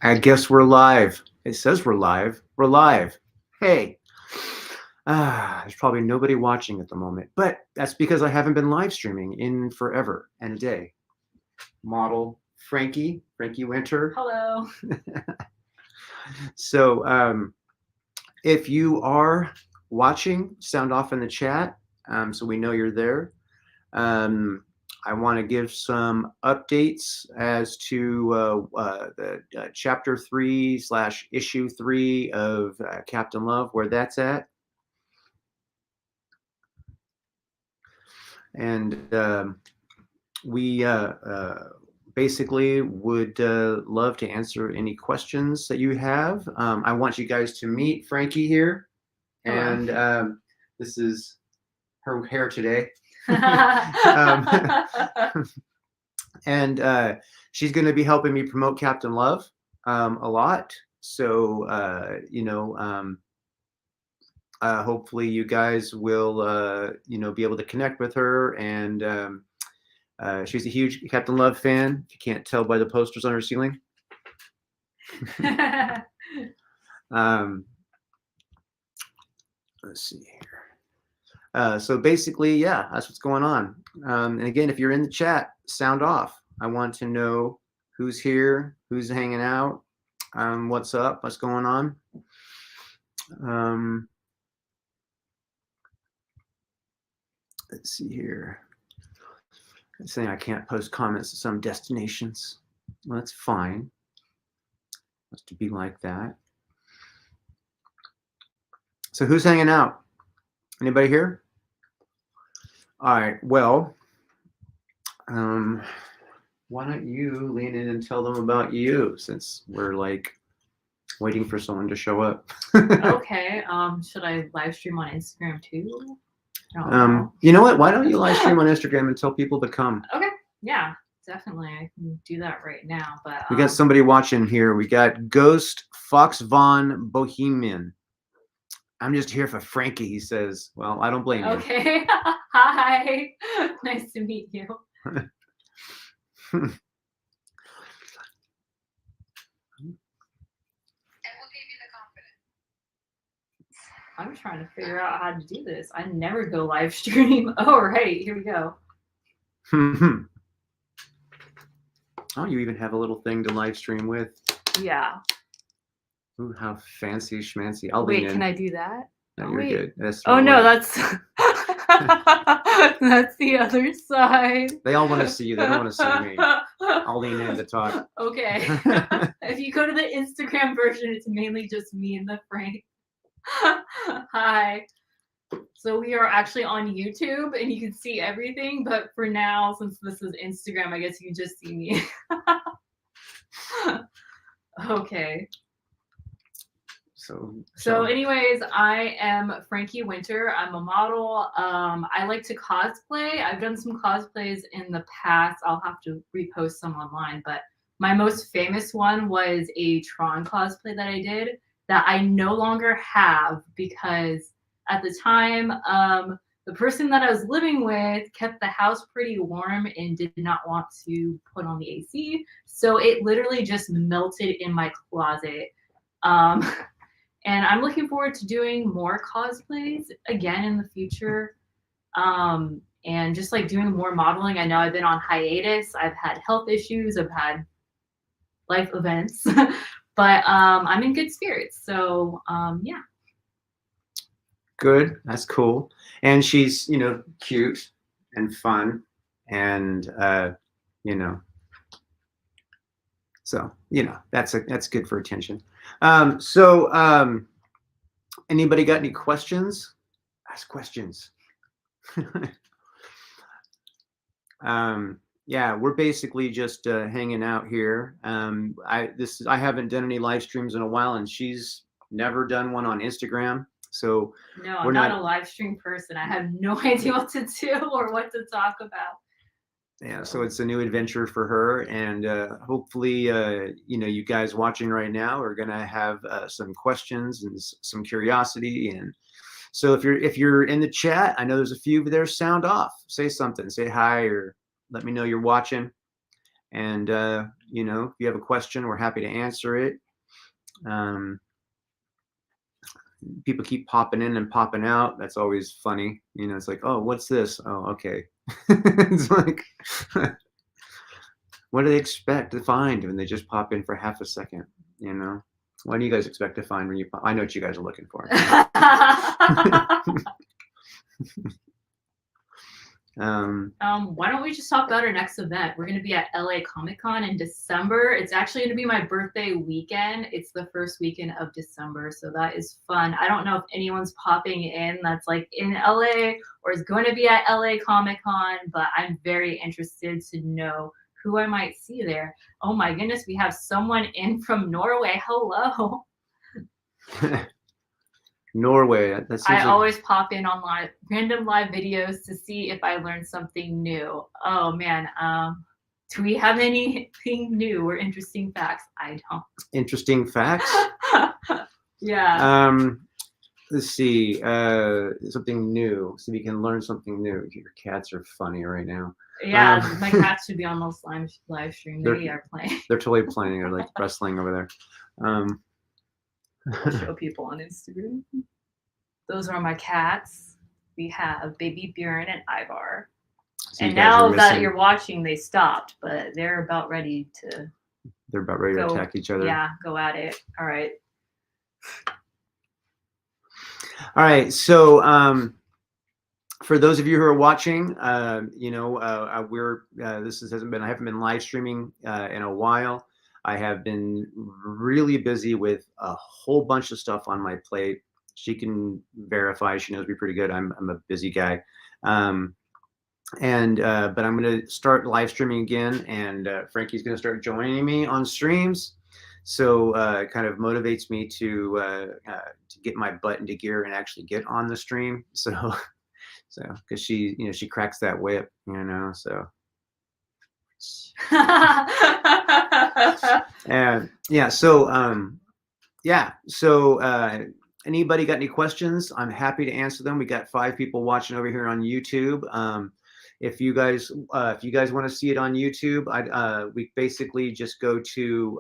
I guess we're live. It says we're live. We're live. Hey. There's probably nobody watching at the moment, but that's because I haven't been live streaming in forever and a day. Model Frankie Winter. Hello. So if you are watching, sound off in the chat so we know you're there. I want to give some updates as to the chapter 3/issue 3 of Captain Love, where that's at. And we basically would love to answer any questions that you have. I want you guys to meet Frankie here. And this is her hair today. And she's going to be helping me promote Captain Love a lot. So, hopefully you guys will, be able to connect with her. And she's a huge Captain Love fan. If you can't tell by the posters on her ceiling. Let's see here. So basically, yeah, that's what's going on. And again, if you're in the chat, sound off. I want to know who's here, who's hanging out, what's up, what's going on. Let's see here. It's saying I can't post comments to some destinations. Well, that's fine. Has to be like that. So who's hanging out? Anybody here? All right. Well, why don't you lean in and tell them about you, since we're like waiting for someone to show up. Okay. Should I live stream on Instagram too? You know what? Why don't you live stream on Instagram and tell people to come? Okay. Yeah, definitely. I can do that right now. But we got somebody watching here. We got Ghost Fox Von Bohemian. I'm just here for Frankie, he says. Well, I don't blame you. Okay. Hi. Nice to meet you. I'm trying to figure out how to do this. I never go live stream. Oh, right. Here we go. Oh, you even have a little thing to live stream with. Yeah. Ooh, how fancy schmancy. I'll Wait, lean in. can I do that? No, you're good. That's oh, no, that's that's the other side. They all want to see you. They don't want to see me. I'll lean in to talk. Okay. If you go to the Instagram version, it's mainly just me and the Frank. Hi. So we are actually on YouTube and you can see everything, but for now, since this is Instagram, I guess you can just see me. Okay. So anyways, I am Frankie Winter. I'm a model. I like to cosplay. I've done some cosplays in the past. I'll have to repost some online, but my most famous one was a Tron cosplay that I did that I no longer have because at the time, the person that I was living with kept the house pretty warm and did not want to put on the AC. So it literally just melted in my closet. And I'm looking forward to doing more cosplays again in the future. And just like doing more modeling. I know I've been on hiatus. I've had health issues. I've had life events. But I'm in good spirits. So, yeah. Good. That's cool. And she's, cute and fun. And, so, that's good for attention. Anybody got any questions? Ask questions. Yeah, we're basically just hanging out here. I haven't done any live streams in a while, and she's never done one on Instagram. So no, I'm not a live stream person. I have no idea what to do or what to talk about. Yeah, so it's a new adventure for her, and hopefully, you guys watching right now are gonna have some questions and some curiosity. And so if you're in the chat, I know there's a few there. Sound off, say something, say hi, or let me know you're watching. And you know, if you have a question, we're happy to answer it. Um, People keep popping in and popping out. That's always funny. You know, it's like, oh, what's this? Oh, okay. It's like, what do they expect to find when they just pop in for half a second? You know, what do you guys expect to find when you pop? I know what you guys are looking for. Why don't we just talk about our next event? We're going to be at LA Comic Con in December. It's actually going to be my birthday weekend. It's the first weekend of December, so that is fun. I don't know if anyone's popping in that's like in LA or is going to be at LA Comic Con, but I'm very interested to know who I might see there. Oh my goodness, we have someone in from Norway. Hello. Norway. I always pop in on random live videos to see if I learn something new. Oh man, do we have anything new or interesting facts? I don't. Interesting facts? Yeah. Let's see. Something new. So we can learn something new. Your cats are funny right now. Yeah, my cats should be on this live stream. They are playing. They're totally playing. They're like wrestling over there. I'll show people on Instagram. Those are my cats. We have baby Bjorn and Ivar. So and now that you're watching, they stopped, but they're about ready to. They're about ready to attack each other. Yeah, go at it. All right. All right. So for those of you who are watching, you know, I haven't been live streaming in a while. I have been really busy with a whole bunch of stuff on my plate. She can verify. She knows me pretty good. I'm a busy guy. But I'm going to start live streaming again, and Frankie's going to start joining me on streams. So it kind of motivates me to get my butt into gear and actually get on the stream. So because she, you know, she cracks that whip, you know, so. And yeah, so anybody got any questions? I'm happy to answer them. We got 5 people watching over here on YouTube. If you guys want to see it on YouTube, we basically just go to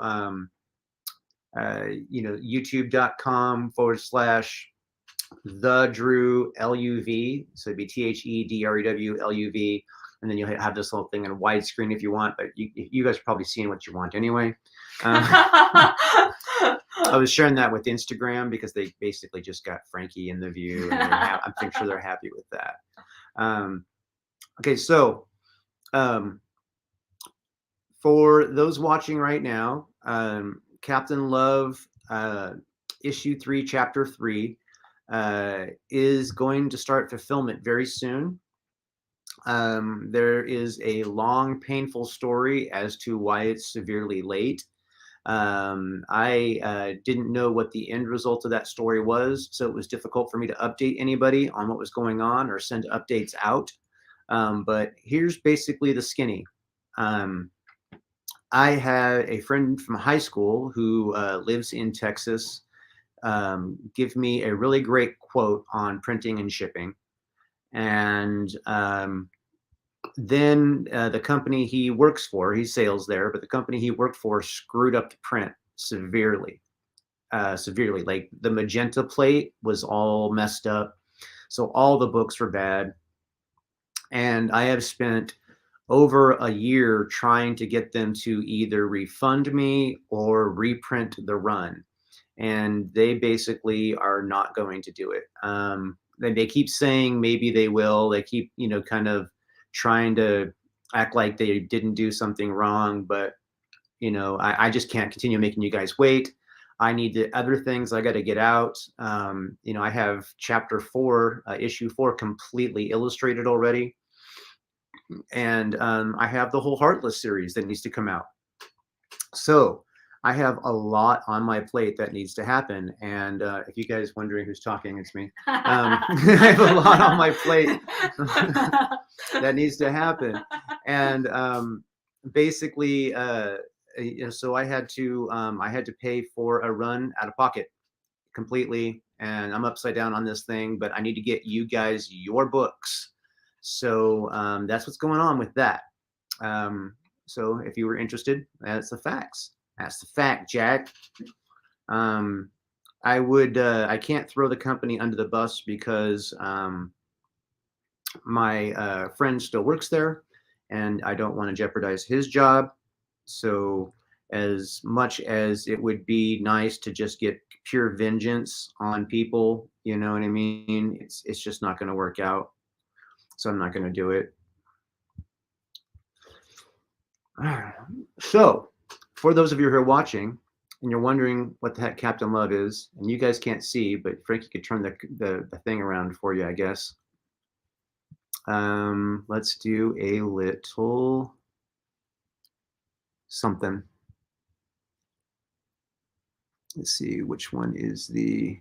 you know, youtube.com/the Drew LUV. So it'd be THEDREW LUV, and then you'll have this whole thing in widescreen if you want. But you guys are probably seeing what you want anyway. I was sharing that with Instagram because they basically just got Frankie in the view, and I'm pretty sure they're happy with that. Okay, so for those watching right now, Captain Love issue 3, chapter 3 is going to start fulfillment very soon. There is a long, painful story as to why it's severely late. I didn't know what the end result of that story was, so it was difficult for me to update anybody on what was going on or send updates out. But here's basically the skinny. I had a friend from high school who lives in Texas give me a really great quote on printing and shipping. And then the company he works for, he sales there, but the company he worked for screwed up the print severely. Like the magenta plate was all messed up. So all the books were bad. And I have spent over a year trying to get them to either refund me or reprint the run. And they basically are not going to do it. They keep saying maybe they will. They keep, you know, kind of trying to act like they didn't do something wrong, but you know, I just can't continue making you guys wait. I need the other things I got to get out. You know, I have chapter 4, issue 4 completely illustrated already. And I have the whole Heartless series that needs to come out. So I have a lot on my plate that needs to happen. And if you guys wondering who's talking, it's me. I have a lot on my plate that needs to happen. And basically, you know, so I had to pay for a run out of pocket completely. And I'm upside down on this thing, but I need to get you guys your books. So that's what's going on with that. So if you were interested, that's the facts. That's the fact, Jack. I can't throw the company under the bus because my friend still works there, and I don't want to jeopardize his job. So, as much as it would be nice to just get pure vengeance on people, you know what I mean? It's just not going to work out. So I'm not going to do it. So, for those of you who are watching and you're wondering what the heck Captain Love is, and you guys can't see, but Frankie could turn the thing around for you, I guess. Let's do a little something. Let's see which one is the.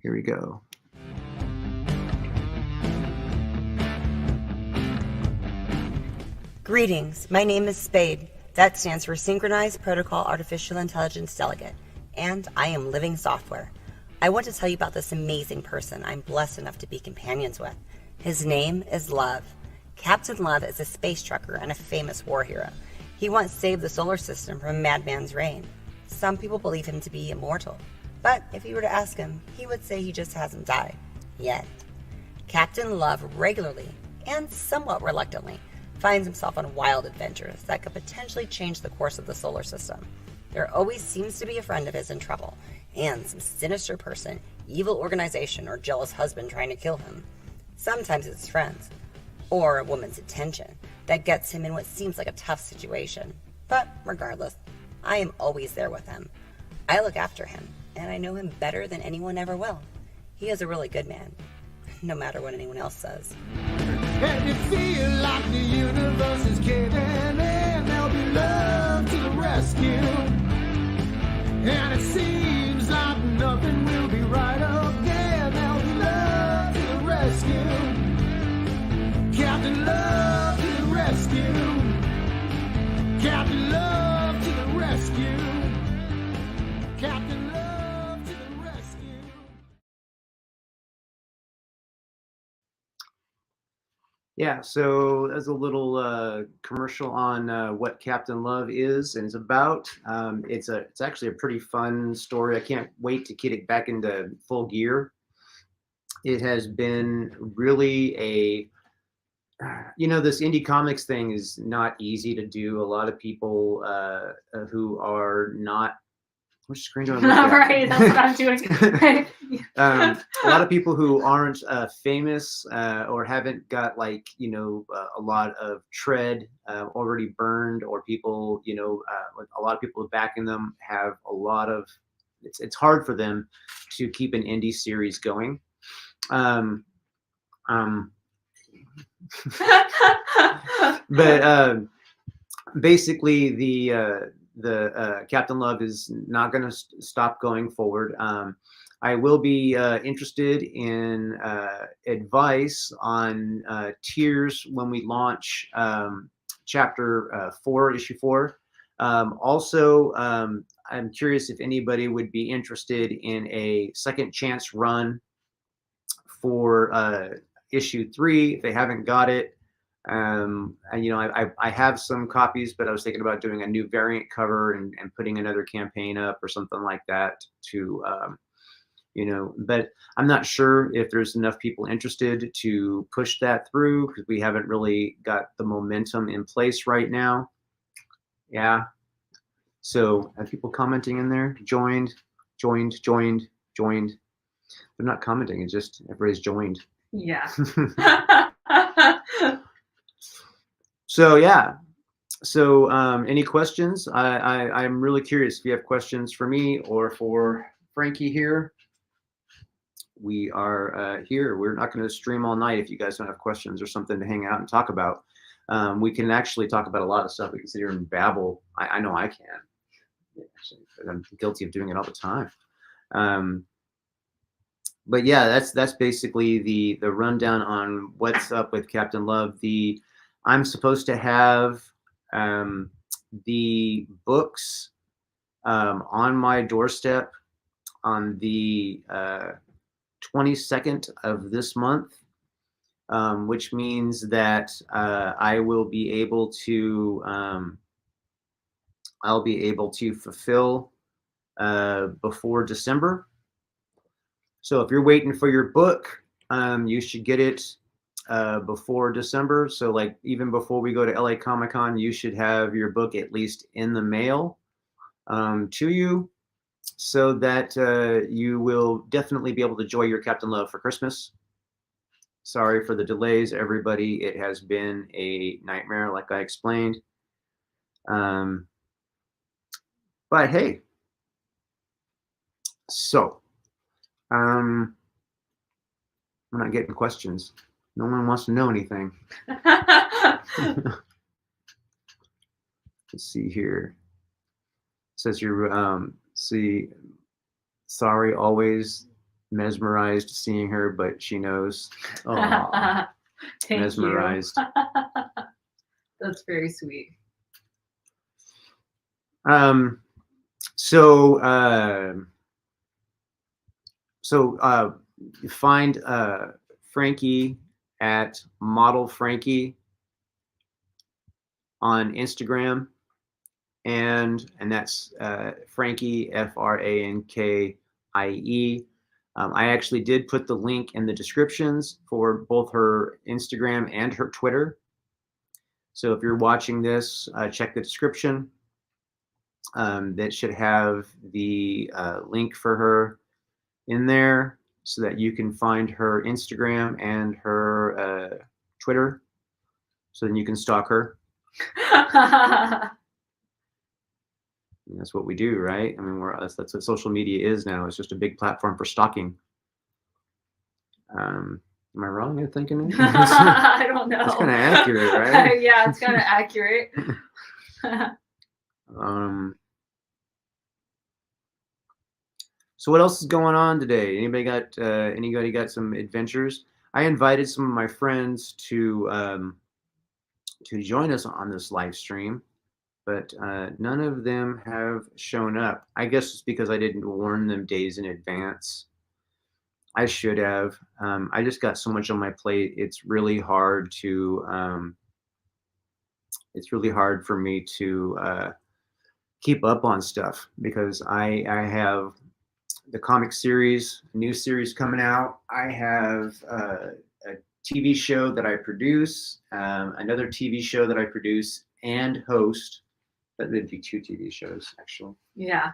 Here we go. Greetings, my name is Spade. That stands for Synchronized Protocol Artificial Intelligence Delegate, and I am living software. I want to tell you about this amazing person I'm blessed enough to be companions with. His name is Love. Captain Love is a space trucker and a famous war hero. He once saved the solar system from a madman's reign. Some people believe him to be immortal, but if you were to ask him, he would say he just hasn't died. Yet. Captain Love regularly, and somewhat reluctantly, finds himself on wild adventures that could potentially change the course of the solar system. There always seems to be a friend of his in trouble, and some sinister person, evil organization, or jealous husband trying to kill him. Sometimes it's friends, or a woman's attention, that gets him in what seems like a tough situation. But regardless, I am always there with him. I look after him, and I know him better than anyone ever will. He is a really good man, no matter what anyone else says. And you feel like the universe is caving in, there'll be love to the rescue. And it seems like nothing will be right again, there'll be love to the rescue. Captain Love to the rescue. Captain Love to the rescue. Captain Love to the rescue. Yeah, so as a little commercial on what Captain Love is and is about. It's actually a pretty fun story. I can't wait to get it back into full gear. It has been really this indie comics thing is not easy to do. A lot of people who are not. Which screen do I look at? Right, that's what I'm doing. A lot of people who aren't famous or haven't got a lot of tread already burned, or people a lot of people backing them have a lot of. It's hard for them to keep an indie series going. But basically the Captain Love is not going to stop going forward. I will be interested in advice on tiers when we launch chapter 4, issue 4. Also, I'm curious if anybody would be interested in a second chance run for issue 3 if they haven't got it. And I have some copies, but I was thinking about doing a new variant cover and putting another campaign up or something like that to but I'm not sure if there's enough people interested to push that through, because we haven't really got the momentum in place right now. Yeah. So have people commenting in there? Joined. They're not commenting. It's just everybody's joined. Yeah. So yeah. So any questions? I'm really curious if you have questions for me or for Frankie here. We are here. We're not going to stream all night if you guys don't have questions or something to hang out and talk about. We can actually talk about a lot of stuff. We can sit here and babble. I know I can. Actually, I'm guilty of doing it all the time. But yeah, that's basically the rundown on what's up with Captain Love. I'm supposed to have the books on my doorstep on the 22nd of this month. which means that I will be able to I'll be able to fulfill before December. So if you're waiting for your book, you should get it before December. So like even before we go to LA Comic Con, you should have your book at least in the mail to you, so that you will definitely be able to enjoy your Captain Love for Christmas. Sorry for the delays, everybody. It has been a nightmare, like I explained. But hey, so I'm not getting questions. No one wants to know anything. Let's see here. It says you're see. Sorry, always mesmerized seeing her, but she knows. Aw, Thank mesmerized. you. That's very sweet. So you find Frankie at Model Frankie on Instagram, and that's Frankie, Frankie. I actually did put the link in the descriptions for both her Instagram and her Twitter. So if you're watching this, check the description. That should have the link for her in there so that you can find her Instagram and her Twitter. So then you can stalk her. And that's what we do, right? I mean, that's what social media is now. It's just a big platform for stalking. Am I wrong in thinking that? I don't know. That's kind of accurate, right? Yeah, it's kind of accurate. So what else is going on today? Anybody got some adventures? I invited some of my friends to join us on this live stream, but none of them have shown up. I guess it's because I didn't warn them days in advance. I should have. I just got so much on my plate. It's really hard for me to keep up on stuff because I have the comic series, new series coming out. I have a TV show that I produce, another TV show that I produce and host. That would be 2 TV shows, actually. Yeah.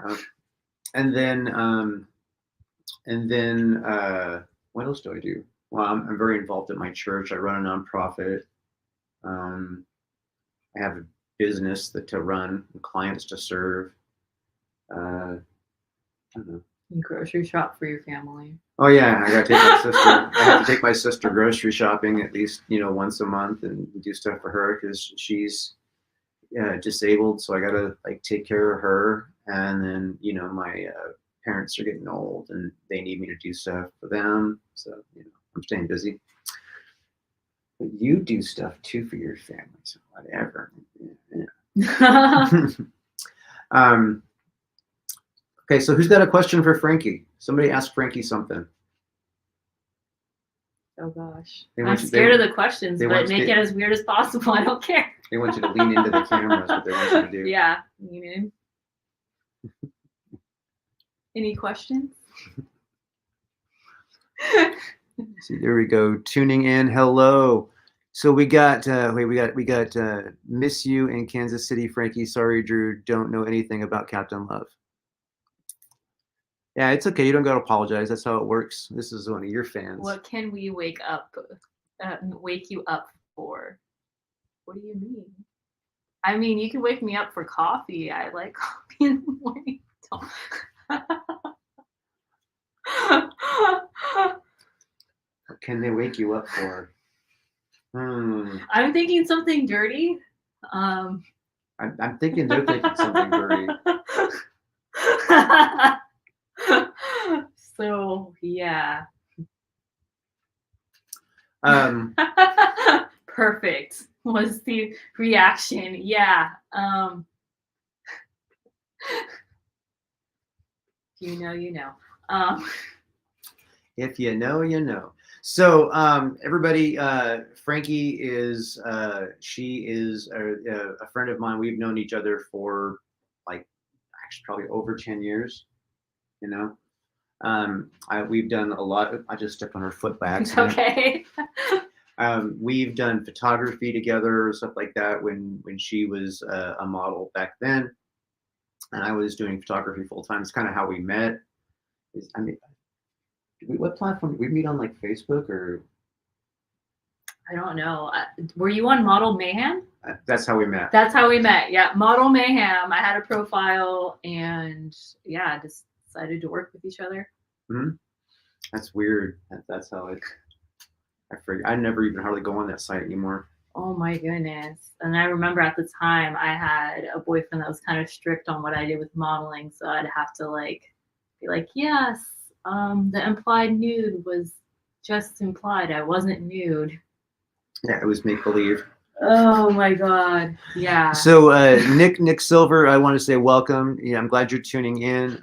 And then what else do I do? Well, I'm very involved at my church. I run a nonprofit. I have a business to run, clients to serve. I don't know. You grocery shop for your family. Oh yeah, I gotta take my sister. I have to take my sister grocery shopping at least once a month and do stuff for her because she's disabled. So I gotta take care of her, and then my parents are getting old and they need me to do stuff for them. So I'm staying busy. But you do stuff too for your family, so whatever. Yeah. Okay, so who's got a question for Frankie? Somebody ask Frankie something. Oh gosh. I'm scared of the questions, but make it as weird as possible. I don't care. They want you to lean into the camera is what they want you to do. Yeah, lean in. Any questions? See, there we go. Tuning in. Hello. So we got Miss You in Kansas City, Frankie. Sorry, Drew. Don't know anything about Captain Love. Yeah, it's okay. You don't got to apologize. That's how it works. This is one of your fans. What can we wake you up for? What do you mean? I mean, you can wake me up for coffee. I like coffee in the morning. What can they wake you up for? I'm thinking something dirty. I'm thinking they're thinking something dirty. So yeah. Perfect was the reaction. Yeah. You know. If you know, you know. So everybody, Frankie is she is a friend of mine. We've known each other for like actually probably over 10 years. You know, we've done a lot. I just stepped on her foot by accident. Okay. We've done photography together, stuff like that. When she was a model back then, and I was doing photography full time. It's kind of how we met. I mean, what platform did we meet on? Like Facebook or? I don't know. Were you on Model Mayhem? That's how we met. That's how we met. Yeah, Model Mayhem. I had a profile, and yeah, just decided to work with each other. Mm-hmm. That's weird. That's how it. I forget. I never even hardly go on that site anymore. Oh my goodness. And I remember at the time I had a boyfriend that was kind of strict on what I did with modeling, so I'd have to be like, yes, the implied nude was just implied. I wasn't nude. Yeah, it was make believe. Oh my God. Yeah. So Nick Silver, I want to say welcome. Yeah, I'm glad you're tuning in.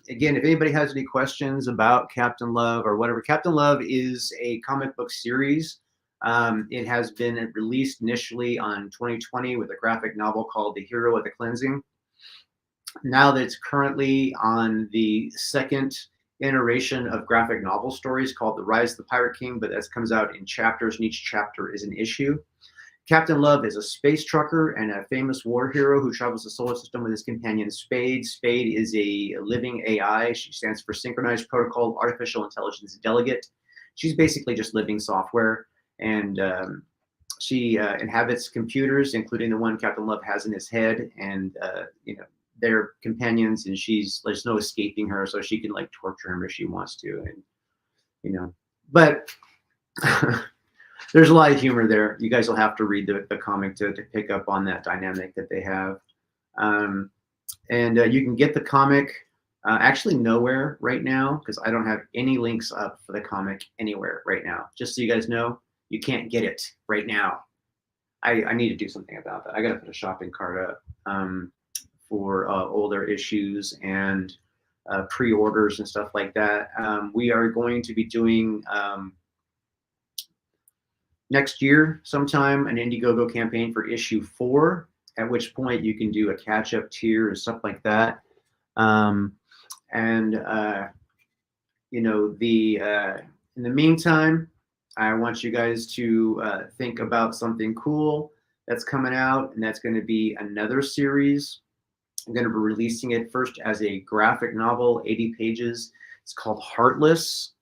Again, if anybody has any questions about Captain Love or whatever, Captain Love is a comic book series. It has been released initially on 2020 with a graphic novel called The Hero of the Cleansing. Now that it's currently on the second iteration of graphic novel stories called The Rise of the Pirate King, but that comes out in chapters, and each chapter is an issue. Captain Love is a space trucker and a famous war hero who travels the solar system with his companion Spade. Spade is a living AI. She stands for Synchronized Protocol Artificial Intelligence Delegate. She's basically just living software, and she inhabits computers, including the one Captain Love has in his head, and they're companions, and there's no escaping her, so she can like torture him if she wants to, and but there's a lot of humor there. You guys will have to read the comic to pick up on that dynamic that they have, and you can get the comic actually nowhere right now because I don't have any links up for the comic anywhere right now. Just so you guys know, you can't get it right now. I need to do something about that. I got to put a shopping cart up for older issues and pre-orders and stuff like that. We are going to be doing next year sometime an Indiegogo campaign for issue 4, at which point you can do a catch-up tier and stuff like that. In the meantime, I want you guys to think about something cool that's coming out, and that's going to be another series. I'm going to be releasing it first as a graphic novel, 80 pages. It's called Heartless.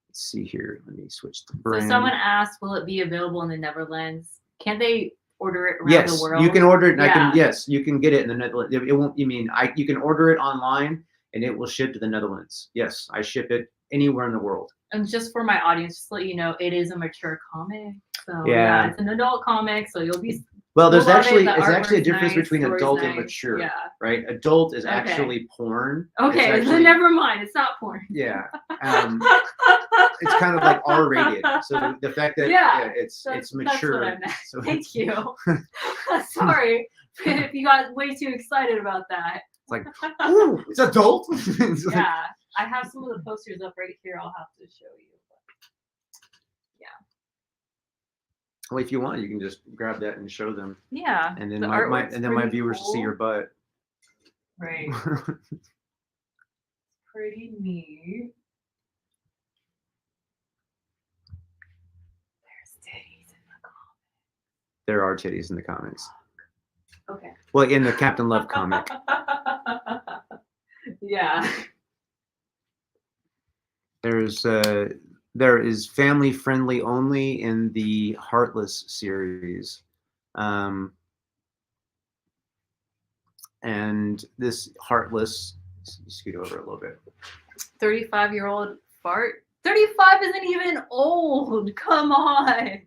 Let's see here. Let me switch the brand. So someone asked, will it be available in the Netherlands? Can they order it around the world? Yes, you can order it. And yes, you can get it in the Netherlands. It won't. You can order it online, and it will ship to the Netherlands. Yes, I ship it anywhere in the world. And just for my audience, just to let you know, it is a mature comic. So yeah it's an adult comic, so you'll be. Well, there's actually it's actually a difference between adult and mature. Yeah. Right. Adult is actually porn. Okay, so never mind. It's not porn. Yeah. It's kind of like R-rated. So the fact that it's mature. That's what I meant. So Thank you. Sorry if you got way too excited about that. It's like, ooh, it's adult. Yeah, I have some of the posters up right here. I'll have to show you. Yeah. Well, if you want, you can just grab that and show them. Yeah. And then my viewers cool. see your butt. Right. Pretty neat. There's titties in the comic. There are titties in the comics. Okay. Well, in the Captain Love comic. Yeah. There is family friendly only in the Heartless series. And this Heartless, scoot over a little bit. 35-year-old fart. 35 isn't even old. Come on.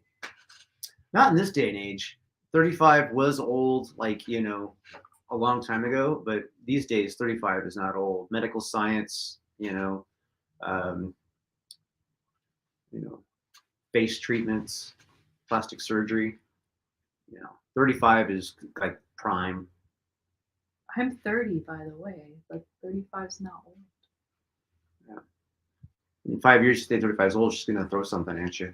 Not in this day and age. 35 was old, a long time ago, but these days 35 is not old. Medical science, face treatments, plastic surgery, 35 is like prime. I'm 30, by the way, but 35 is not old. Yeah. In 5 years, she's 35 years old. She's gonna throw something at you.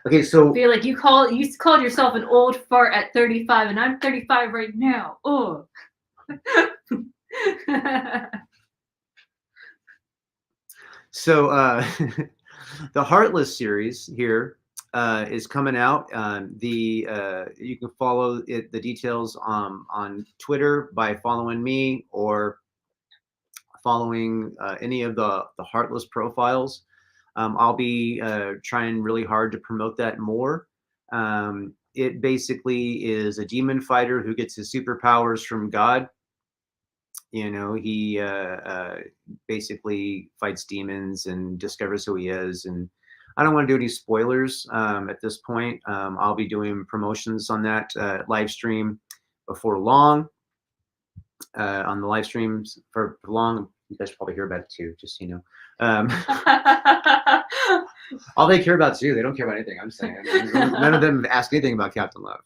Okay, so Feel like you called yourself an old fart at 35, and I'm 35 right now. Oh. so the Heartless series here is coming out. You can follow the details on Twitter by following me or following any of the Heartless profiles. I'll be trying really hard to promote that more. It basically is a demon fighter who gets his superpowers from God. You know, he basically fights demons and discovers who he is. And I don't want to do any spoilers at this point. I'll be doing promotions on that live stream before long. On the live streams for long. You guys probably hear about it too, just so you know. All they care about too, they don't care about anything. I'm saying none of them ask anything about Captain Love.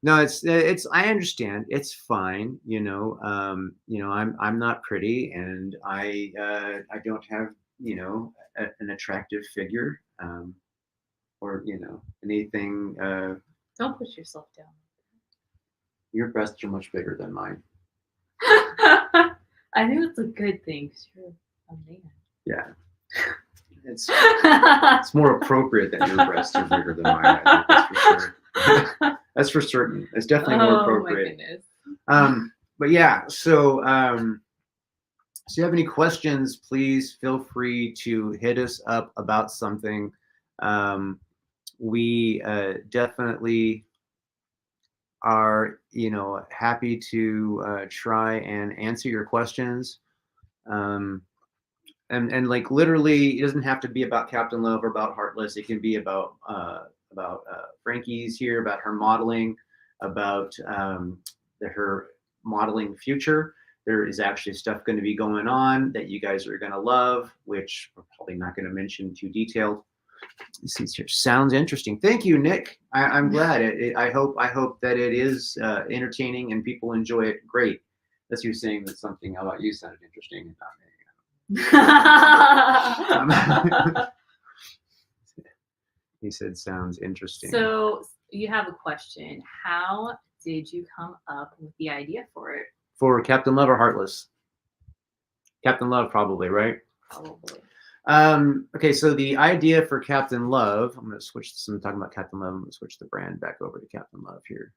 No, it's. I understand. It's fine. You know. I'm not pretty, and I don't have an attractive figure, or anything. Don't push yourself down. Your breasts are much bigger than mine. I think that's a good thing because you're a man. Yeah. It's more appropriate that your breasts are bigger than mine. I think that's for sure. That's for certain. It's definitely more appropriate. My goodness. But yeah, so if you have any questions, please feel free to hit us up about something. We definitely are, happy to try and answer your questions. And like literally, it doesn't have to be about Captain Love or about Heartless. It can be about Frankie's here, about her modeling, about her modeling future. There is actually stuff going to be going on that you guys are going to love, which we're probably not going to mention too detailed. This here sounds interesting. Thank you, Nick. I'm glad. I hope that it is entertaining and people enjoy it. Great. That's you saying that something about you sounded interesting and not me. He said sounds interesting. So you have a question. How did you come up with the idea for it? For Captain Love or Heartless? Captain Love, probably, right? Probably. Okay, so the idea for Captain Love, I'm going to switch this. I'm talking about Captain Love. I'm going to switch the brand back over to Captain Love here.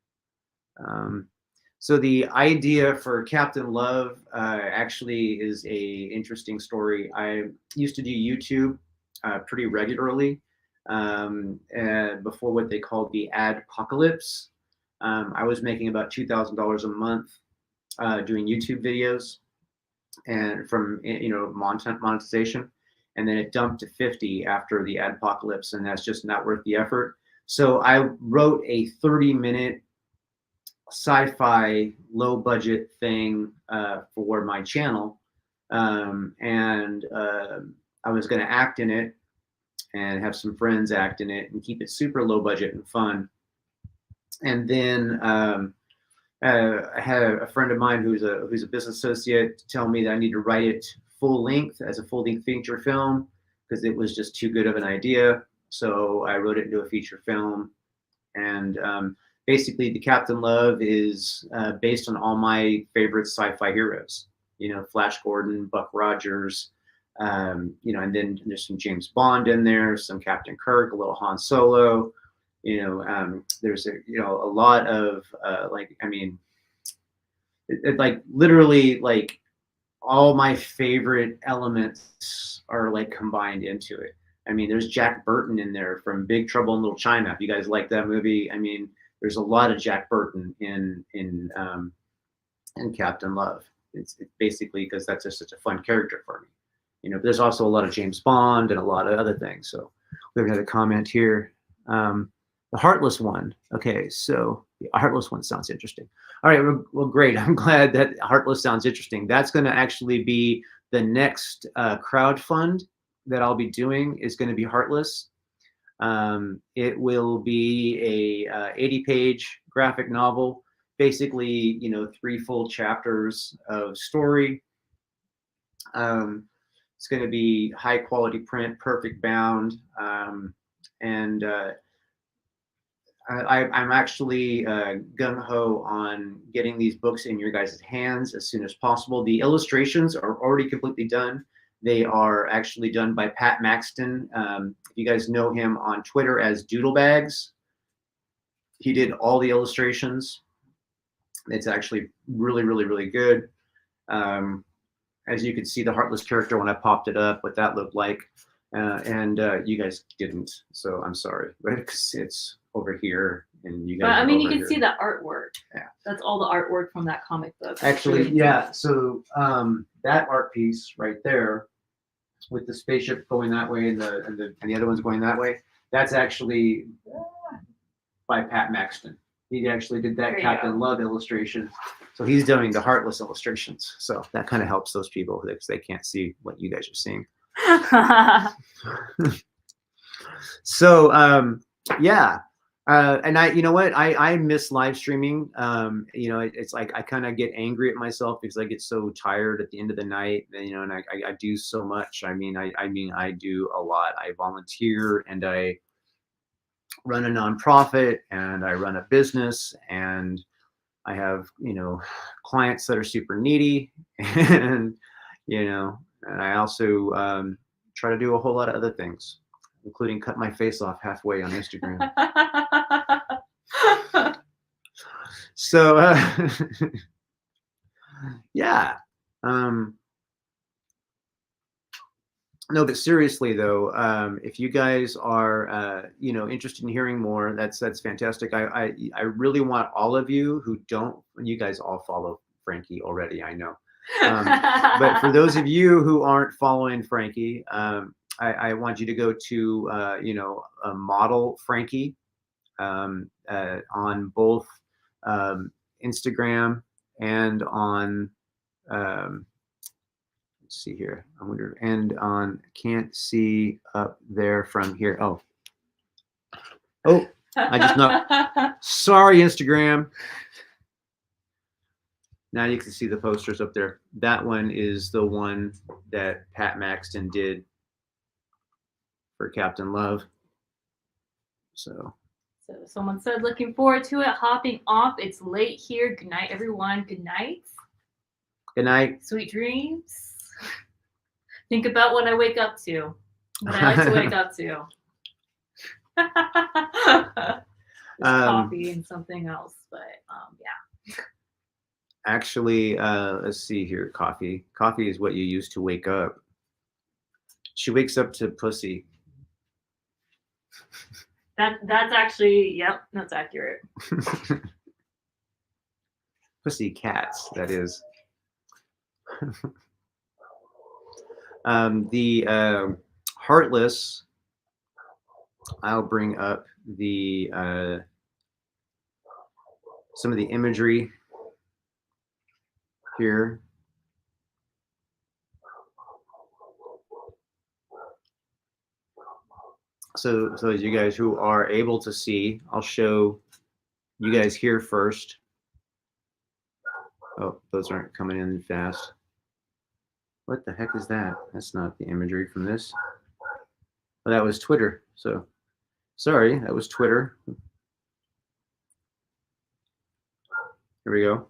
So the idea for Captain Love actually is a interesting story. I used to do YouTube pretty regularly before what they called the adpocalypse. I was making about $2,000 a month doing YouTube videos, and from monetization, and then it dumped to 50 after the adpocalypse, and that's just not worth the effort. So I wrote a 30-minute sci-fi low budget thing for my channel, and I was going to act in it and have some friends act in it and keep it super low budget and fun. And then I had a friend of mine who's a business associate tell me that I need to write it full length as a full length feature film because it was just too good of an idea. So I wrote it into a feature film, and basically, the Captain Love is based on all my favorite sci-fi heroes. Flash Gordon, Buck Rogers, and then there's some James Bond in there, some Captain Kirk, a little Han Solo. There's a lot of literally like all my favorite elements are like combined into it. I mean, there's Jack Burton in there from Big Trouble in Little China. If you guys like that movie, I mean, there's a lot of Jack Burton in Captain Love. It's basically because that's just such a fun character for me. But there's also a lot of James Bond and a lot of other things. So we have another comment here. The Heartless one. Okay, so the Heartless one sounds interesting. All right, well, great. I'm glad that Heartless sounds interesting. That's going to actually be the next crowd fund that I'll be doing is going to be Heartless. It will be a 80-page graphic novel basically, you know, 3 full chapters of story. It's going to be high quality print, perfect bound, and I'm actually gung ho on getting these books in your guys' hands as soon as possible. The illustrations are already completely done. They are actually done by Pat Maxton. If you guys know him on Twitter as Doodlebags, he did all the illustrations. It's actually really, really, really good. As you could see, the Heartless character when I popped it up, what that looked like, and you guys didn't, so I'm sorry, but it's over here, and you guys. But I mean, you over can here. see the artwork. Yeah. That's all the artwork from that comic book. Actually, yeah. So that art piece right there, with the spaceship going that way and the other one's going that way, that's actually by Pat Maxton. He actually did that Captain Love illustration. So he's doing the Heartless illustrations. So that kind of helps those people because they can't see what you guys are seeing. So yeah. And you know what? I miss live streaming. You know, it's like I kind of get angry at myself because I get so tired at the end of the night. And, you know, and I do so much. I mean, I do a lot. I volunteer and I run a nonprofit and I run a business and I have, you know, clients that are super needy and, you know, and I also try to do a whole lot of other things, including cut my face off halfway on Instagram. So, yeah. No, but seriously though, if you guys are, you know, interested in hearing more, that's fantastic. I really want all of you who don't. You guys all follow Frankie already, I know. But for those of you who aren't following Frankie, I want you to go to, you know, model Frankie on both Instagram and on. Let's see here. I wonder, and on can't see up there from here. Oh, I just not. Sorry, Instagram. Now you can see the posters up there. That one is the one that Pat Maxton did for Captain Love. So someone said, looking forward to it. Hopping off. It's late here. Good night, everyone. Good night. Good night. Sweet dreams. Think about what I wake up to. What I like to wake up to. Coffee and something else, but yeah. Actually, let's see here. Coffee. Coffee is what you use to wake up. She wakes up to pussy. That's actually, yep, that's accurate. Pussy cats, that is. The Heartless, I'll bring up the some of the imagery here. So as you guys who are able to see, I'll show you guys here first. Oh, those aren't coming in fast. What the heck is that? That's not the imagery from this. Well, that was Twitter. So sorry, that was Twitter. Here we go.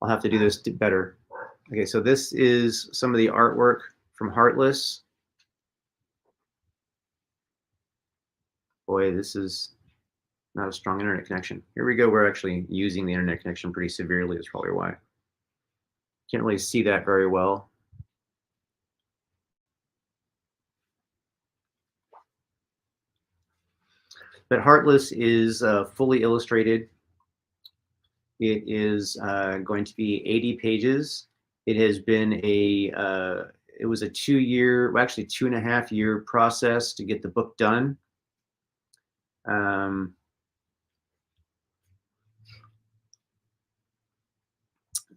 I'll have to do this better. Okay, so this is some of the artwork from Heartless. Boy, this is not a strong internet connection. Here we go. We're actually using the internet connection pretty severely. That's probably why. Can't really see that very well. But Heartless is fully illustrated. It is going to be 80 pages. It has been it was a 2-year, well, actually 2.5 year process to get the book done.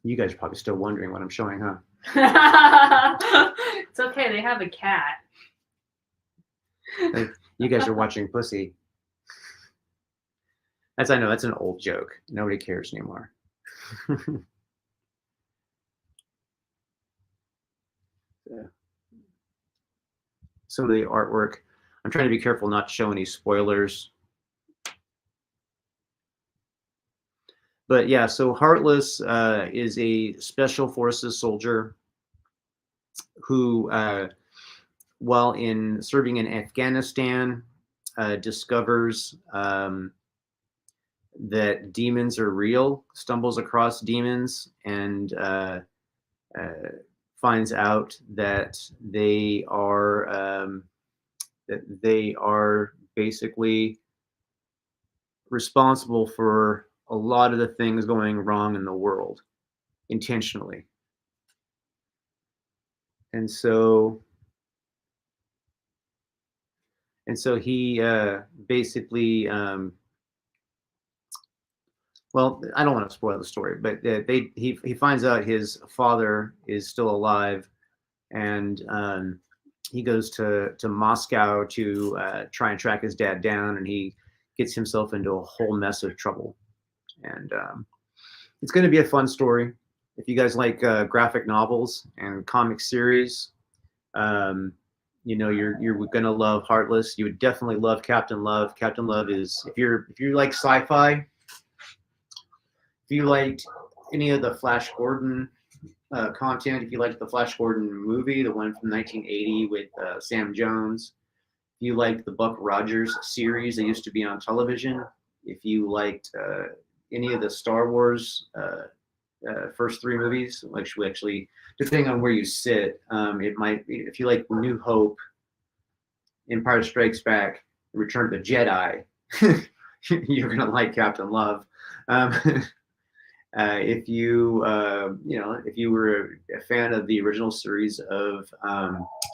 You guys are probably still wondering what I'm showing, huh? It's okay, they have a cat. You guys are watching pussy. I know that's an old joke. Nobody cares anymore. Some of the artwork. I'm trying to be careful not to show any spoilers. But yeah, so Heartless is a special forces soldier who, while serving in Afghanistan, discovers that demons are real, stumbles across demons, and finds out that they are basically responsible for a lot of the things going wrong in the world intentionally. And so he basically well, I don't want to spoil the story, but he finds out his father is still alive, and he goes to Moscow to try and track his dad down, and he gets himself into a whole mess of trouble. And it's going to be a fun story. If you guys like graphic novels and comic series, you know, you're going to love Heartless. You would definitely love Captain Love. Captain Love is, if you like sci-fi, if you liked any of the Flash Gordon content, if you liked the Flash Gordon movie, the one from 1980 with Sam Jones, if you liked the Buck Rogers series that used to be on television, if you liked any of the Star Wars first three movies, which actually, depending on where you sit, it might be, if you like New Hope, Empire Strikes Back, Return of the Jedi, you're going to like Captain Love. If you if you were a fan of the original series of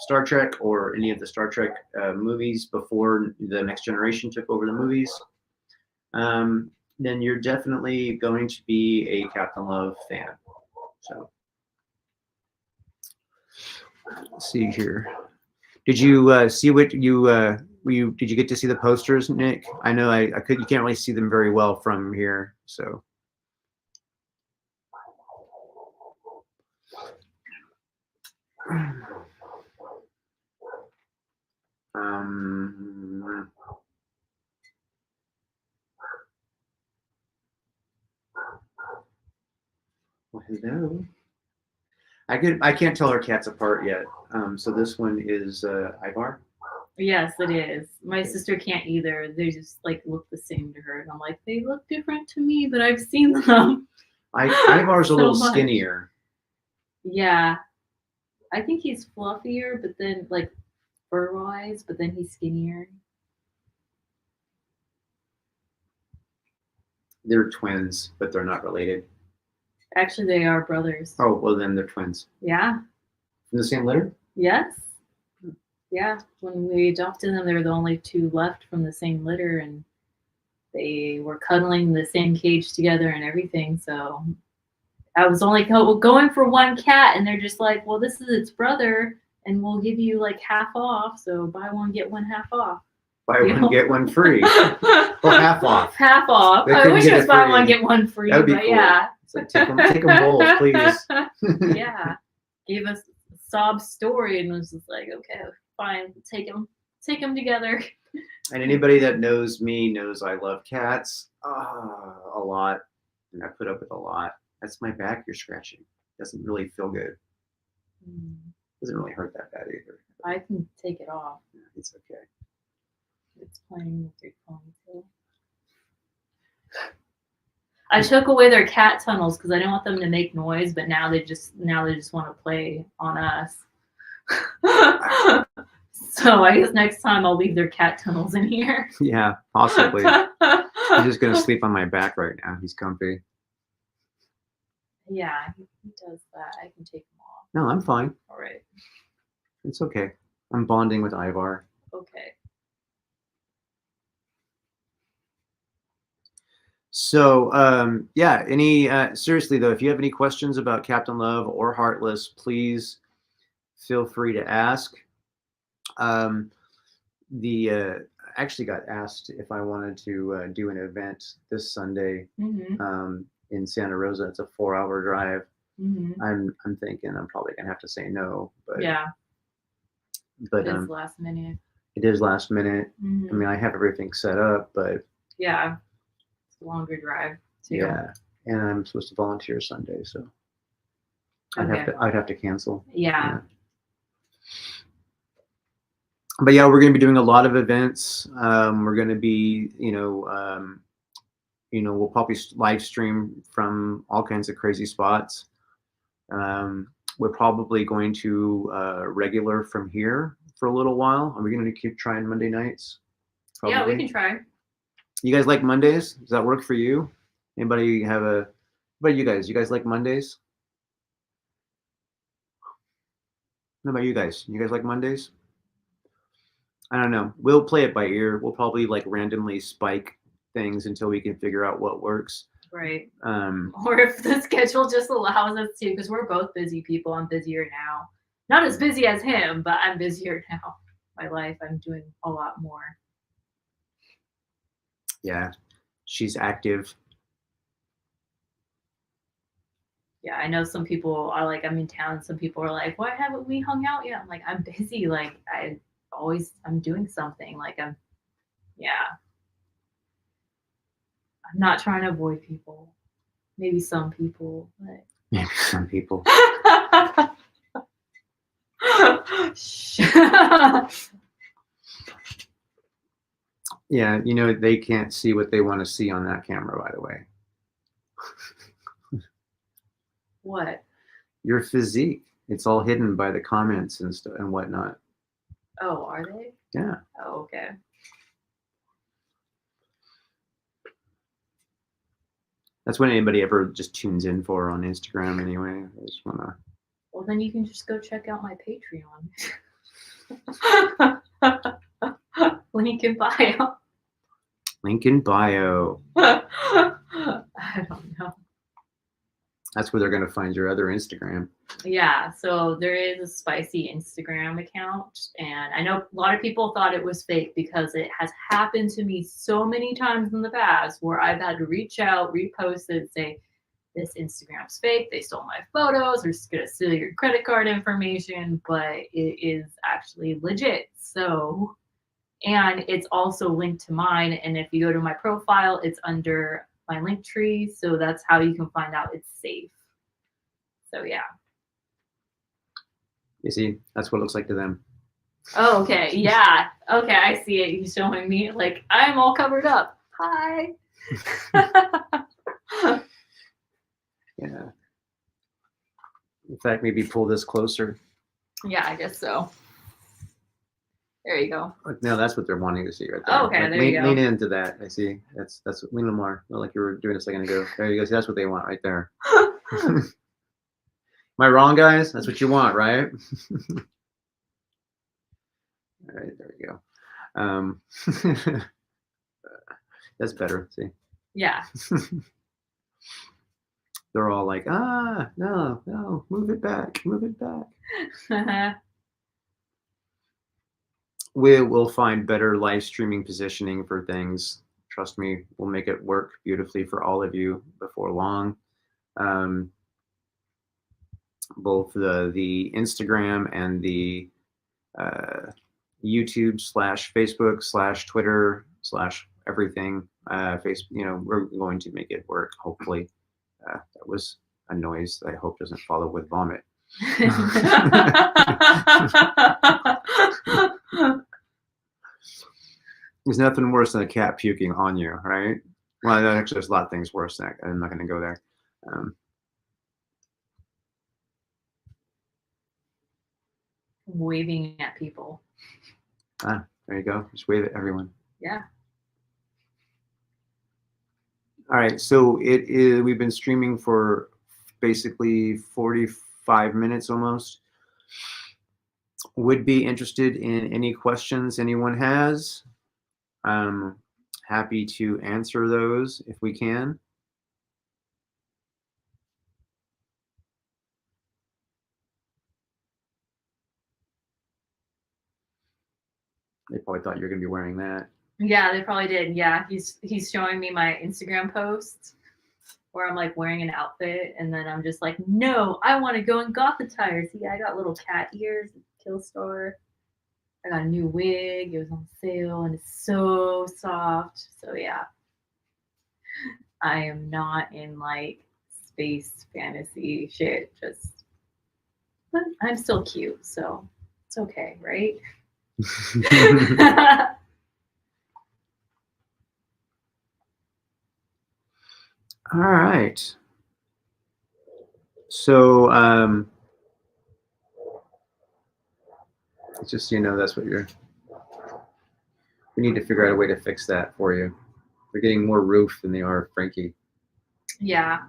Star Trek or any of the Star Trek movies before the Next Generation took over the movies, then you're definitely going to be a Captain Love fan. So let's see here. Did you see what did you get to see the posters, Nick? I know you can't really see them very well from here, so. Well, hello. I can't tell our cats apart yet. So this one is Ivar. Yes, it is. My sister can't either. They just like look the same to her, and I'm like, they look different to me, but I've seen them. Ivar's a So little much. skinnier. Yeah, I think he's fluffier, but then like fur-wise, but then he's skinnier. They're twins, but they're not related. Actually, they are brothers. Oh, well then they're twins. Yeah. From the same litter? Yes. Yeah. When we adopted them, they were the only two left from the same litter, and they were cuddling in the same cage together and everything. So I was only going for one cat, and they're just like, well, this is its brother, and we'll give you like half off. So buy one, get one half off. Buy one, get one free. Or half off. Half off. They I couldn't wish get it was it buy free. one, get one free. That'd be but cool. yeah. It's like, take them both, please. Yeah. Gave us a sob story and was just like, okay, fine, take them together. And anybody that knows me knows I love cats a lot, and I put up with a lot. That's my back you're scratching. Doesn't really feel good. Doesn't really hurt that bad either. I can take it off. It's okay. It's playing with your ponytail. I took away their cat tunnels because I didn't want them to make noise, but now they just want to play on us. So I guess next time I'll leave their cat tunnels in here. Yeah, possibly. He's just gonna sleep on my back right now. He's comfy. Yeah, he does that. I can take them off. No, I'm fine. All right. It's okay. I'm bonding with Ivar. Okay. So, yeah, seriously though, if you have any questions about Captain Love or Heartless, please feel free to ask. I actually got asked if I wanted to do an event this Sunday. Mm-hmm. in Santa Rosa. It's a 4-hour drive. Hmm. I'm thinking I'm probably gonna have to say no, but Yeah, but it is last minute. it is last minute. I Mhm. mean, I have everything set up, but Yeah, it's a longer drive too. yeah, and I'm supposed to volunteer Sunday, so Okay. I'd have to cancel. Yeah. But yeah, we're going to be doing a lot of events. We're going to be, we'll probably live stream from all kinds of crazy spots. We're probably going to regular from here for a little while. Are we going to keep trying Monday nights? Yeah, we Probably. can try. You guys like Mondays? Does that work for you? Anybody have a? What about you guys? You guys like Mondays? What about you guys? You guys like Mondays? I don't know. We'll play it by ear. We'll probably like randomly spike things until we can figure out what works. Right. Um, Or if the schedule just allows us to, because we're both busy people. I'm busier now. Not as busy as him, but I'm busier now. My life, I'm doing a lot more. yeah, she's active. Yeah, I know some people are like, I'm in town. Some people are like, why haven't we hung out yet? I'm like, I'm busy. Like, I'm doing something. Like, yeah, I'm not trying to avoid people. Maybe some people, but. Maybe some people. Yeah, they can't see what they want to see on that camera, by the way. What? Your physique. It's all hidden by the comments and stuff and whatnot. Oh, are they? Yeah. Oh, okay. That's what anybody ever just tunes in for on Instagram anyway. I just want to. Well, then you can just go check out my Patreon. Link in bio. Link in bio. I don't know. That's where they're going to find your other Instagram. Yeah, so there is a spicy Instagram account, and I know a lot of people thought it was fake because it has happened to me so many times in the past where I've had to reach out, repost it, say, this Instagram's fake, they stole my photos, they're just gonna steal your credit card information, but it is actually legit. So, and it's also linked to mine, and if you go to my profile, it's under my link tree, so that's how you can find out it's safe. So yeah. You see, that's what it looks like to them. Oh, okay. Yeah. Okay, I see it. He's showing me like I'm all covered up. Hi. Yeah. In fact, maybe pull this closer. Yeah, I guess so. There you go. No, that's what they're wanting to see right there. Oh, okay, Like, there you go. lean into that. I see. That's lean a little more. Like you were doing a second ago. There you go. See, that's what they want right there. Am I wrong, guys? That's what you want, right? All right, there we go. That's better. See. Yeah. They're all like, no, move it back. We'll find better live streaming positioning for things. Trust me, we'll make it work beautifully for all of you before long. Both the Instagram and the YouTube / Facebook / Twitter / everything. We're going to make it work. Hopefully, that was a noise that I hope doesn't follow with vomit. There's nothing worse than a cat puking on you, right? Well, actually, there's a lot of things worse than that. I'm not going to go there. Waving at people. There you go. Just wave at everyone. Yeah. All right. So we've been streaming for basically 45 minutes almost. Would be interested in any questions anyone has. Happy to answer those if we can. They probably thought you were going to be wearing that. Yeah, they probably did. Yeah, he's showing me my Instagram posts. Or I'm like wearing an outfit and then I'm just like, no, I want to go in goth attire. See, I got little cat ears at the Kill Store. I got a new wig. It was on sale and it's so soft. So yeah, I am not in like space fantasy shit. Just, but I'm still cute, so it's okay, right? All right. So it's just that's what you're. We need to figure out a way to fix that for you. They're getting more roof than they are Frankie. Yeah.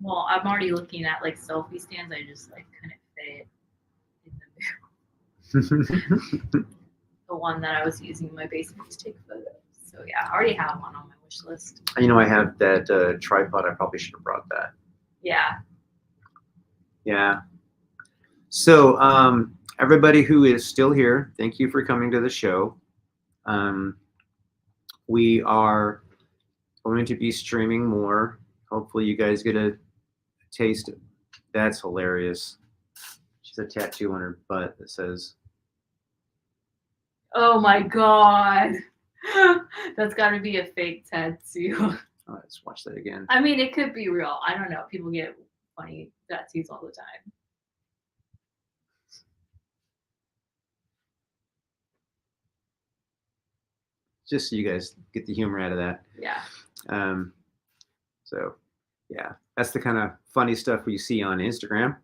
Well, I'm already looking at like selfie stands. I just like couldn't fit it in the one that I was using in my basement to take photos. So yeah, I already have one on my wish list. I have that tripod. I probably should have brought that. Yeah. Yeah. So everybody who is still here, thank you for coming to the show. We are going to be streaming more. Hopefully you guys get a taste. That's hilarious. She's a tattoo on her butt that says, Oh my god. That's got to be a fake tattoo. oh, let's watch that again. I mean, it could be real. I don't know. People get funny tattoos all the time. Just so you guys get the humor out of that. Yeah. So yeah, that's the kind of funny stuff we see on Instagram.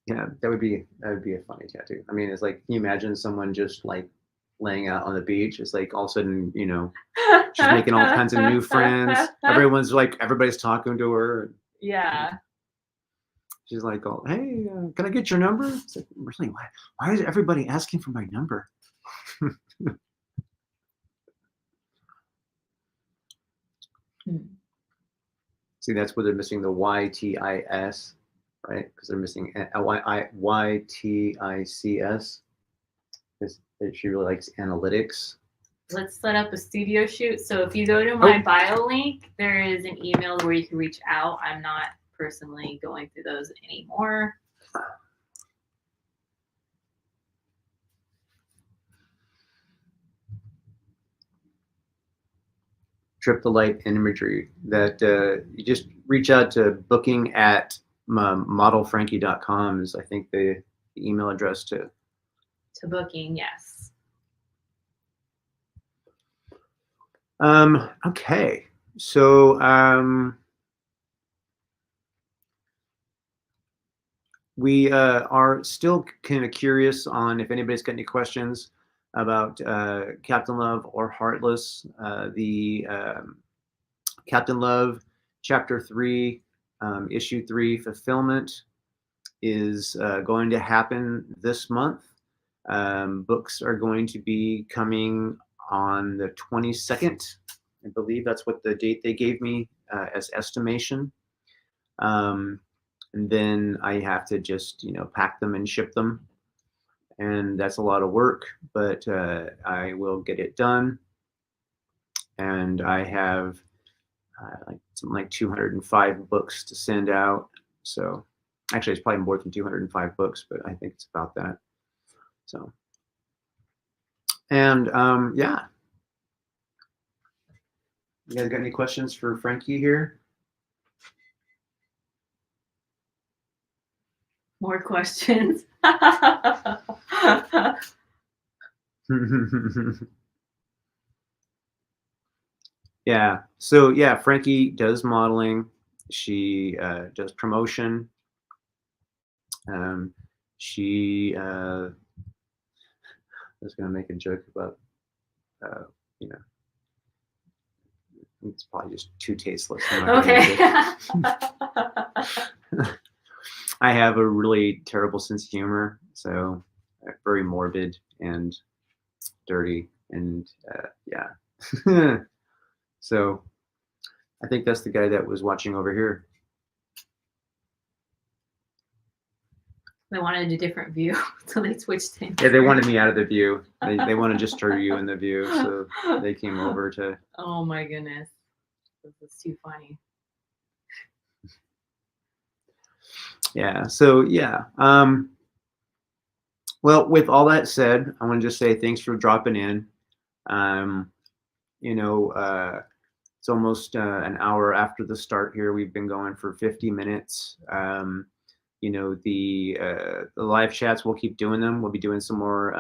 Yeah, that would be a funny tattoo. I mean, it's like, can you imagine someone just like laying out on the beach? It's like all of a sudden, she's making all kinds of new friends. Everybody's talking to her. Yeah. She's like, oh, hey, can I get your number? It's like, really, why is everybody asking for my number? See, that's where they're missing the YTIS, right? Because they're missing YTICS. Because she really likes analytics. Let's set up a studio shoot. So if you go to my bio link, there is an email where you can reach out. I'm not personally going through those anymore. Trip the Light imagery that you just reach out to booking at modelfrankie.com is I think the email address to booking. Yes. Okay, so we are still kind of curious on if anybody's got any questions about Captain Love or Heartless. The Captain Love Chapter 3, Issue 3 fulfillment is going to happen this month. Books are going to be coming on the 22nd. I believe that's what the date they gave me as estimation. And then I have to just, pack them and ship them. And that's a lot of work, but I will get it done. And I have something like 205 books to send out. So actually, it's probably more than 205 books, but I think it's about that. So, and yeah. You guys got any questions for Frankie here? More questions. Yeah. So yeah, Frankie does modeling. She does promotion. She was going to make a joke about, it's probably just too tasteless. Okay. I have a really terrible sense of humor, so very morbid and dirty, and yeah. So I think that's the guy that was watching over here. They wanted a different view, so they switched things. Yeah, they wanted me out of the view. They wanted just her you in the view, so they came over to. Oh my goodness, this is too funny. Yeah. So yeah. Well, with all that said, I want to just say thanks for dropping in. Um, it's almost an hour after the start here. We've been going for 50 minutes. The live chats, we'll keep doing them. We'll be doing some more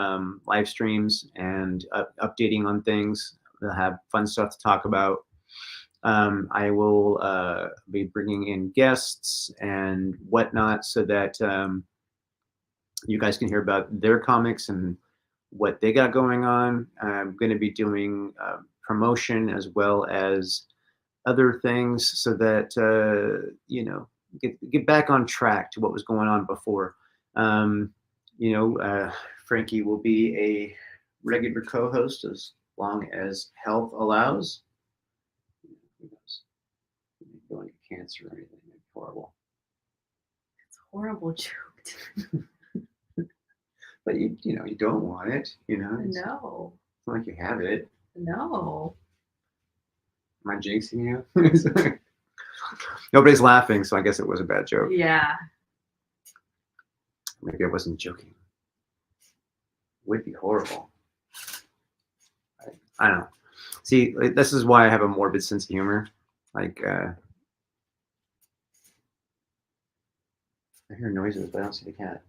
live streams and updating on things. We'll have fun stuff to talk about. I will be bringing in guests and whatnot so that you guys can hear about their comics and what they got going on. I'm going to be doing promotion as well as other things so that get back on track to what was going on before. Frankie will be a regular co-host as long as health allows. Who knows? Going to cancer or anything. Horrible. It's a horrible joke. But you don't want it. It's No. not like you have it. No. Am I jinxing you? Nobody's laughing, so I guess it was a bad joke. Yeah. Maybe I wasn't joking. It would be horrible. I don't know. See, this is why I have a morbid sense of humor. Like, I hear noises, but I don't see the cat.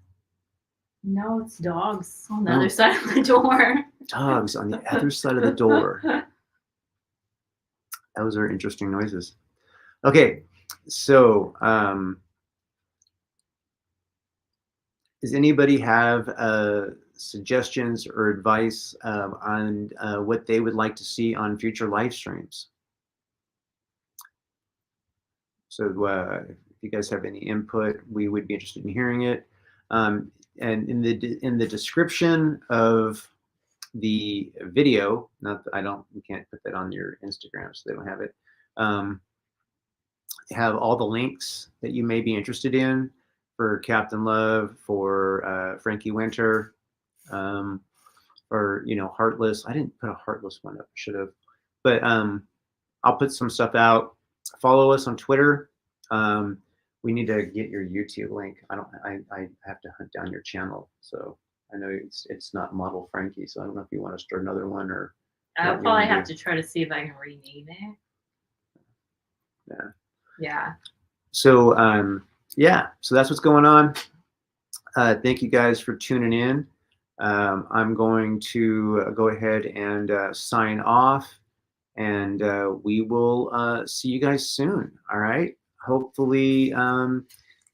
No, it's dogs on the other side of the door. Dogs on the other side of the door. Those are interesting noises. Okay, so does anybody have suggestions or advice on what they would like to see on future live streams? So if you guys have any input, we would be interested in hearing it. And in the description of the video, you can't put that on your Instagram, so they don't have it. Have all the links that you may be interested in for Captain Love, for Frankie Winter, or Heartless. I didn't put a Heartless one up. I should have, but I'll put some stuff out. Follow us on Twitter. We need to get your YouTube link. I have to hunt down your channel. So I know it's not Model Frankie. So I don't know if you want to start another one or. I'll probably have to try to see if I can rename it. Yeah. Yeah. So so that's what's going on. Thank you guys for tuning in. I'm going to go ahead and sign off, and we will see you guys soon. All right. Hopefully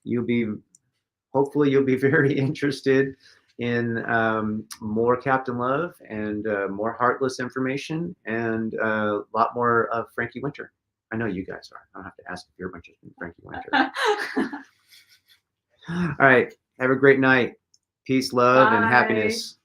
you'll be very interested in more Captain Love and more Heartless information and a lot more of Frankie Winter. I know you guys are. I don't have to ask if you're interested in Frankie Winter. All right. Have a great night. Peace, love, and Bye. happiness.